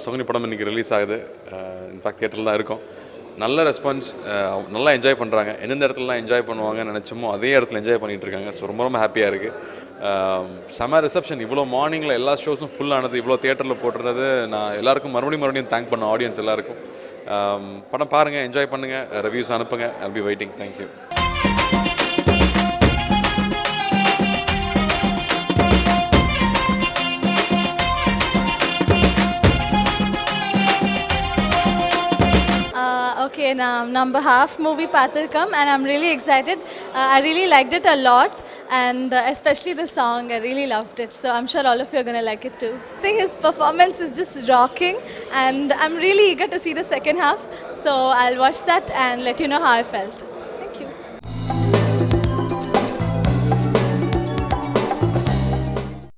Sony படம் இன்னைக்கு release ஆகுது. இன்ஃபேக்ட் தியேட்டரில் தான் இருக்கும். நல்ல ரெஸ்பான்ஸ், நல்லா என்ஜாய் பண்ணுறாங்க. எந்தெந்த இடத்துலலாம் என்ஜாய் பண்ணுவாங்கன்னு நினச்சோமோ அதே இடத்துல என்ஜாய் பண்ணிகிட்டு இருக்காங்க. ஸோ ரொம்ப ரொம்ப ஹாப்பியாக இருக்குது. செம ரிசப்ஷன். இவ்வளோ மார்னிங்கில் எல்லா ஷோஸும் ஃபுல் ஆனது, இவ்வளோ தியேட்டரில் போட்டுருந்தது. நான் எல்லாருக்கும் மறுபடியும் தேங்க் பண்ண ஆடியன்ஸ் எல்லாருக்கும். படம் பாருங்கள், என்ஜாய் பண்ணுங்கள், ரிவ்யூஸ் அனுப்புங்க. I'll be waiting. Thank you. Okay, now number half movie Pathirkam, and I'm really excited. I really liked it a lot, and especially the song, I really loved it. So I'm sure all of you are gonna like it too. I think his performance is just rocking, and I'm really eager to see the second half. So I'll watch that and let you know how I felt.